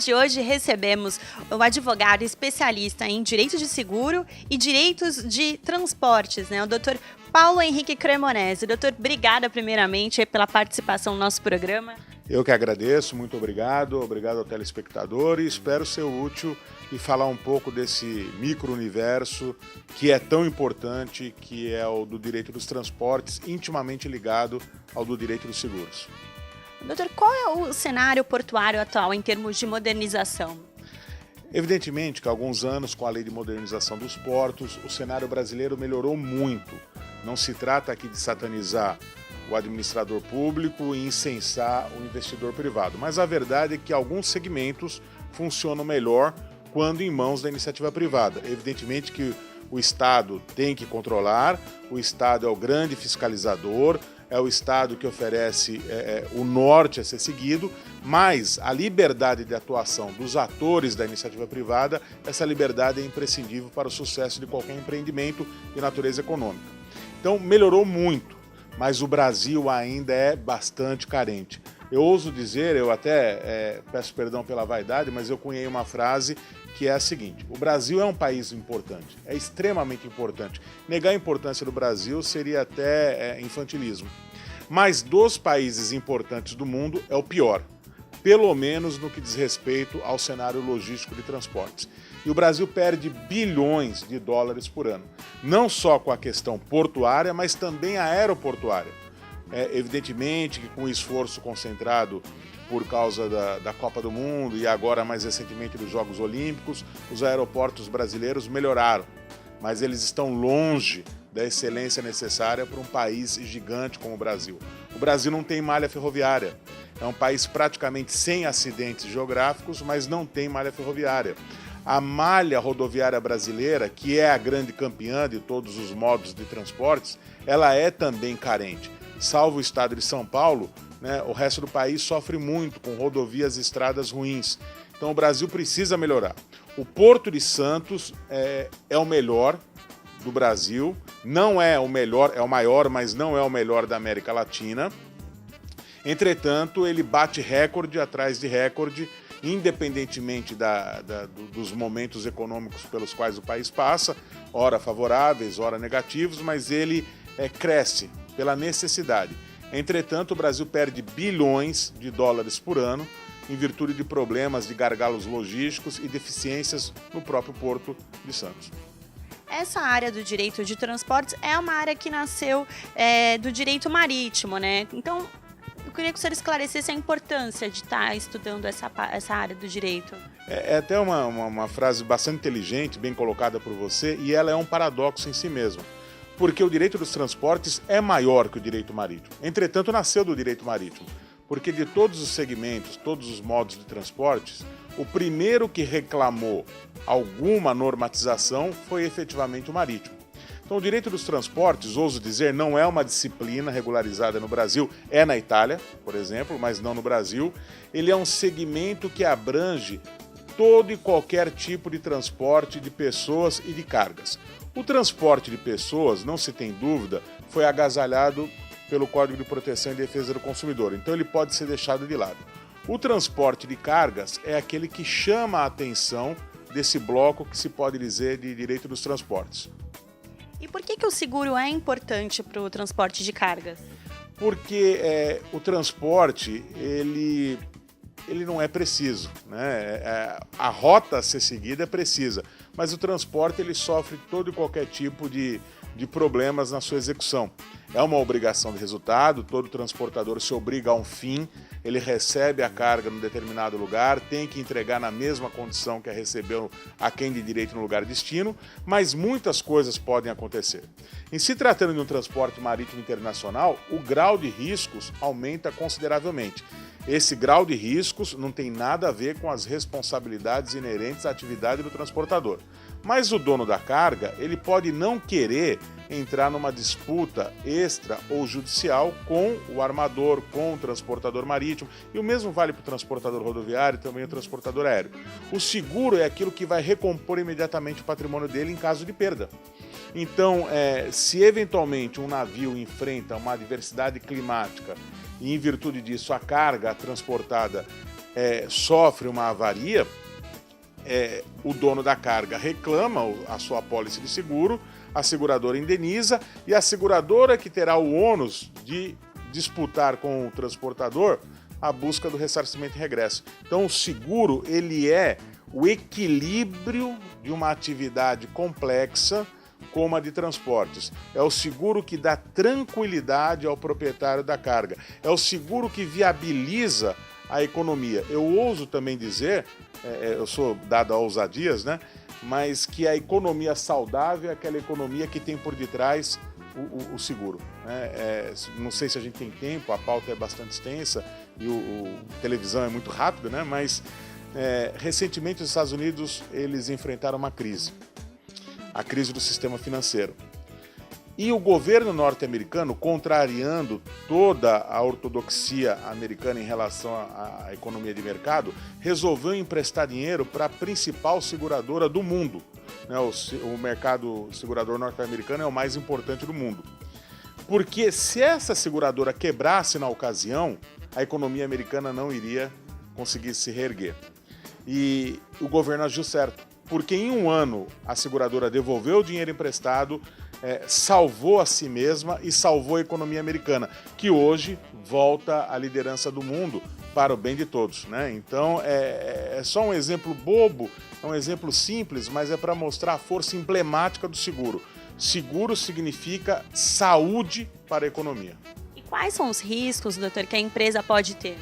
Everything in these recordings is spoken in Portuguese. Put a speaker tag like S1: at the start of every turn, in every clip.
S1: de hoje recebemos o advogado especialista em direito de seguro e direitos de transportes, né? O doutor Paulo Henrique Cremonesi. Doutor, obrigada primeiramente pela participação no nosso programa.
S2: Eu que agradeço, muito obrigado ao telespectador e espero ser útil e falar um pouco desse micro-universo que é tão importante, que é o do direito dos transportes, intimamente ligado ao do direito dos seguros.
S1: Doutor, qual é o cenário portuário atual em termos de modernização?
S2: Evidentemente que há alguns anos, com a lei de modernização dos portos, o cenário brasileiro melhorou muito. Não se trata aqui de satanizar o administrador público e incensar o investidor privado, mas a verdade é que alguns segmentos funcionam melhor quando em mãos da iniciativa privada. Evidentemente que o Estado tem que controlar, o Estado é o grande fiscalizador, é o Estado que oferece o norte a ser seguido, mas a liberdade de atuação dos atores da iniciativa privada, essa liberdade é imprescindível para o sucesso de qualquer empreendimento de natureza econômica. Então melhorou muito, mas o Brasil ainda é bastante carente. Eu ouso dizer, eu até peço perdão pela vaidade, mas eu cunhei uma frase que é a seguinte: o Brasil é um país importante, é extremamente importante. Negar a importância do Brasil seria até infantilismo. Mas dos países importantes do mundo é o pior, pelo menos no que diz respeito ao cenário logístico de transportes. E o Brasil perde bilhões de dólares por ano, não só com a questão portuária, mas também aeroportuária. Evidentemente que com o esforço concentrado por causa da Copa do Mundo e agora mais recentemente dos Jogos Olímpicos, os aeroportos brasileiros melhoraram, mas eles estão longe da excelência necessária para um país gigante como o Brasil. O Brasil não tem malha ferroviária, é um país praticamente sem acidentes geográficos, mas não tem malha ferroviária. A malha rodoviária brasileira, que é a grande campeã de todos os modos de transportes, ela é também carente. Salvo o estado de São Paulo, né, o resto do país sofre muito com rodovias e estradas ruins. Então o Brasil precisa melhorar. O Porto de Santos é o melhor do Brasil, não é o melhor, é o maior, mas não é o melhor da América Latina. Entretanto, ele bate recorde atrás de recorde, independentemente dos momentos econômicos pelos quais o país passa, ora favoráveis, ora negativos, mas ele cresce pela necessidade. Entretanto, o Brasil perde bilhões de dólares por ano em virtude de problemas de gargalos logísticos e deficiências no próprio Porto de Santos.
S1: Essa área do direito de transportes é uma área que nasceu do direito marítimo, né? Então, eu queria que o senhor esclarecesse a importância de estar estudando essa área do direito.
S2: É até uma frase bastante inteligente, bem colocada por você, e ela é um paradoxo em si mesma. Porque o direito dos transportes é maior que o direito marítimo. Entretanto, nasceu do direito marítimo. Porque de todos os segmentos, todos os modos de transportes, o primeiro que reclamou alguma normatização foi efetivamente o marítimo. Então, o direito dos transportes, ouso dizer, não é uma disciplina regularizada no Brasil, é na Itália, por exemplo, mas não no Brasil. Ele é um segmento que abrange todo e qualquer tipo de transporte de pessoas e de cargas. O transporte de pessoas, não se tem dúvida, foi agasalhado pelo Código de Proteção e Defesa do Consumidor, então ele pode ser deixado de lado. O transporte de cargas é aquele que chama a atenção desse bloco que se pode dizer de direito dos transportes.
S1: E por que o seguro é importante para o transporte de cargas?
S2: Porque o transporte, ele não é preciso, né? A rota a ser seguida é precisa, mas o transporte ele sofre todo e qualquer tipo de problemas na sua execução. É uma obrigação de resultado, todo transportador se obriga a um fim, ele recebe a carga num determinado lugar, tem que entregar na mesma condição que a recebeu a quem de direito no lugar de destino, mas muitas coisas podem acontecer. Em se tratando de um transporte marítimo internacional, o grau de riscos aumenta consideravelmente. Esse grau de riscos não tem nada a ver com as responsabilidades inerentes à atividade do transportador. Mas o dono da carga, ele pode não querer entrar numa disputa extra ou judicial com o armador, com o transportador marítimo, e o mesmo vale para o transportador rodoviário e também o transportador aéreo. O seguro é aquilo que vai recompor imediatamente o patrimônio dele em caso de perda. Então, se eventualmente um navio enfrenta uma adversidade climática e em virtude disso a carga transportada sofre uma avaria, o dono da carga reclama a sua apólice de seguro, a seguradora indeniza e a seguradora que terá o ônus de disputar com o transportador a busca do ressarcimento e regresso. Então o seguro ele é o equilíbrio de uma atividade complexa como a de transportes. É o seguro que dá tranquilidade ao proprietário da carga. É o seguro que viabiliza a economia. Eu ouso também dizer, eu sou dado a ousadias, né? Mas que a economia saudável é aquela economia que tem por detrás o seguro. Não sei se a gente tem tempo, a pauta é bastante extensa e a televisão é muito rápida, né? Mas recentemente os Estados Unidos eles enfrentaram uma crise, a crise do sistema financeiro. E o governo norte-americano, contrariando toda a ortodoxia americana em relação à economia de mercado, resolveu emprestar dinheiro para a principal seguradora do mundo. O mercado segurador norte-americano é o mais importante do mundo. Porque se essa seguradora quebrasse na ocasião, a economia americana não iria conseguir se reerguer. E o governo agiu certo, porque em um ano a seguradora devolveu o dinheiro emprestado, salvou a si mesma e salvou a economia americana, que hoje volta à liderança do mundo para o bem de todos, né? Então é só um exemplo bobo, é um exemplo simples, mas é para mostrar a força emblemática do seguro. Seguro significa saúde para a economia.
S1: E quais são os riscos, doutor, que a empresa pode ter?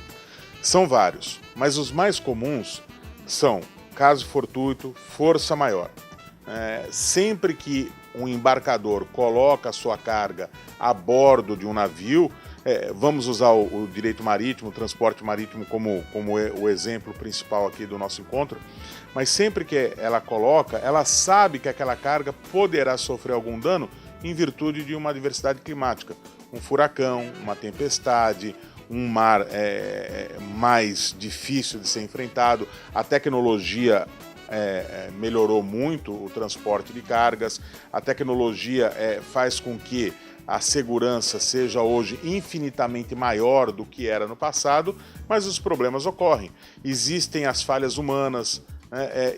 S2: São vários, mas os mais comuns são caso fortuito, força maior. Sempre que um embarcador coloca a sua carga a bordo de um navio, vamos usar o direito marítimo, o transporte marítimo como o exemplo principal aqui do nosso encontro, mas sempre que ela coloca, ela sabe que aquela carga poderá sofrer algum dano em virtude de uma adversidade climática, um furacão, uma tempestade, um mar mais difícil de ser enfrentado. A tecnologia melhorou muito o transporte de cargas, a tecnologia faz com que a segurança seja hoje infinitamente maior do que era no passado, mas os problemas ocorrem. Existem as falhas humanas,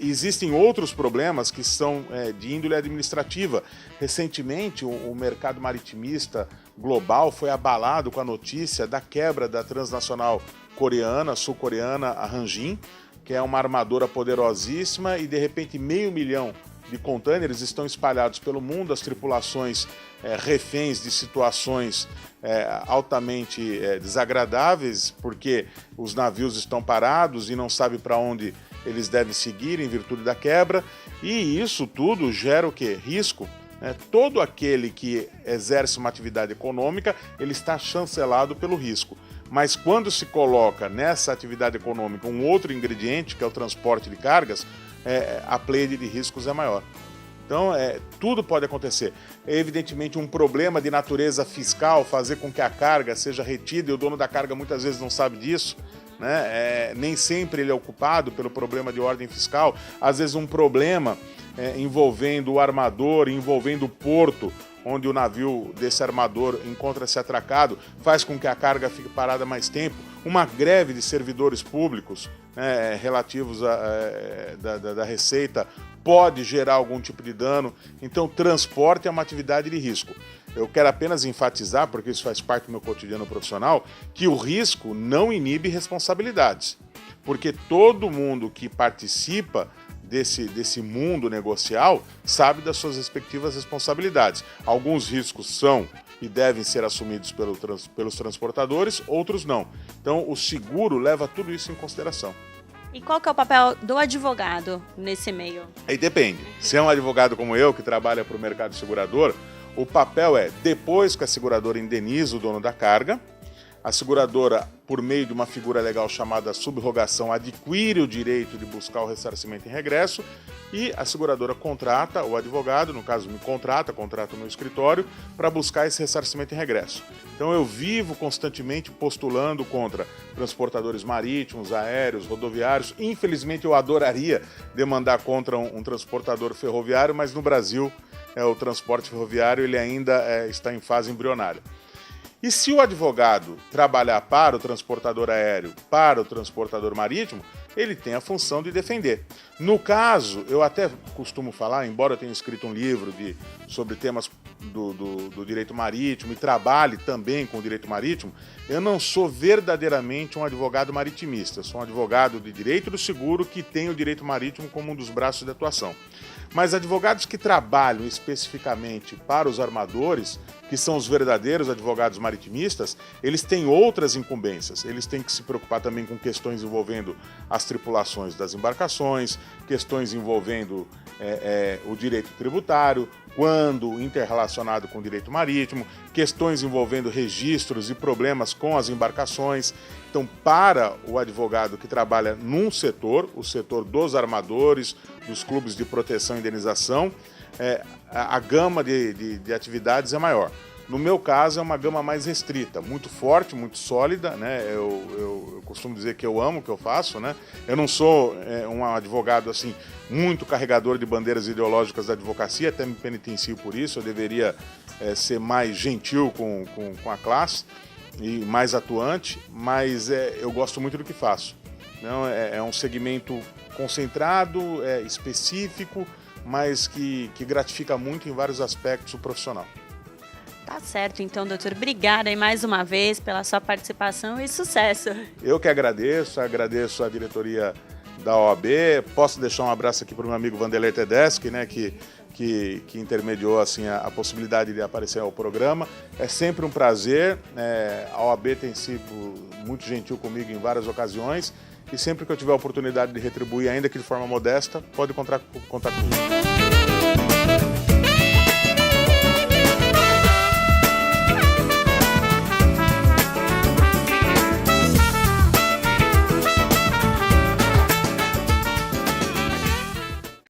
S2: existem outros problemas que são de índole administrativa. Recentemente, o mercado maritimista global foi abalado com a notícia da quebra da transnacional sul-coreana, a Hanjin, que é uma armadora poderosíssima, e de repente 500 mil de contêineres estão espalhados pelo mundo, as tripulações reféns de situações altamente desagradáveis, porque os navios estão parados e não sabem para onde eles devem seguir em virtude da quebra, e isso tudo gera o quê? Risco. Todo aquele que exerce uma atividade econômica, ele está chancelado pelo risco. Mas quando se coloca nessa atividade econômica um outro ingrediente, que é o transporte de cargas, a pleiade de riscos é maior. Então, tudo pode acontecer. Evidentemente, um problema de natureza fiscal fazer com que a carga seja retida, e o dono da carga muitas vezes não sabe disso, né? Nem sempre ele é ocupado pelo problema de ordem fiscal. Às vezes um problema envolvendo o armador, envolvendo o porto, onde o navio desse armador encontra-se atracado, faz com que a carga fique parada mais tempo. Uma greve de servidores públicos relativos da Receita pode gerar algum tipo de dano. Então, transporte é uma atividade de risco. Eu quero apenas enfatizar, porque isso faz parte do meu cotidiano profissional, que o risco não inibe responsabilidades. Porque todo mundo que participa desse mundo negocial sabe das suas respectivas responsabilidades. Alguns riscos são e devem ser assumidos pelos transportadores, outros não. Então, o seguro leva tudo isso em consideração.
S1: E qual que é o papel do advogado nesse meio?
S2: Aí depende. Se é um advogado como eu, que trabalha para o mercado segurador, o papel é, depois que a seguradora indeniza o dono da carga, a seguradora, por meio de uma figura legal chamada subrogação, adquire o direito de buscar o ressarcimento em regresso, e a seguradora contrata o advogado, no caso me contrata o meu escritório, para buscar esse ressarcimento em regresso. Então eu vivo constantemente postulando contra transportadores marítimos, aéreos, rodoviários. Infelizmente eu adoraria demandar contra um transportador ferroviário, mas no Brasil o transporte ferroviário ele ainda está em fase embrionária. E se o advogado trabalhar para o transportador aéreo, para o transportador marítimo, ele tem a função de defender. No caso, eu até costumo falar, embora eu tenha escrito um livro sobre temas do direito marítimo e trabalhe também com o direito marítimo, eu não sou verdadeiramente um advogado maritimista, eu sou um advogado de direito do seguro que tem o direito marítimo como um dos braços de atuação. Mas advogados que trabalham especificamente para os armadores, que são os verdadeiros advogados maritimistas, eles têm outras incumbências. Eles têm que se preocupar também com questões envolvendo as tripulações das embarcações, questões envolvendo o direito tributário, quando interrelacionado com o direito marítimo, questões envolvendo registros e problemas com as embarcações. Então, para o advogado que trabalha num setor, o setor dos armadores, dos clubes de proteção e indenização, a gama de atividades é maior. No meu caso, é uma gama mais restrita, muito forte, muito sólida, né? Eu costumo dizer que eu amo o que eu faço, né? Eu não sou um advogado assim muito carregador de bandeiras ideológicas da advocacia, até me penitencio por isso, eu deveria ser mais gentil com a classe e mais atuante, mas eu gosto muito do que faço. Não, é um segmento concentrado, específico, mas que gratifica muito em vários aspectos o profissional.
S1: Tá certo, então, doutor. Obrigada aí mais uma vez pela sua participação e sucesso.
S2: Eu que agradeço a diretoria da OAB. Posso deixar um abraço aqui para o meu amigo Vanderlei Tedeschi, né, que intermediou assim, a possibilidade de aparecer ao programa. É sempre um prazer. A OAB tem sido muito gentil comigo em várias ocasiões e sempre que eu tiver a oportunidade de retribuir, ainda que de forma modesta, pode contar comigo.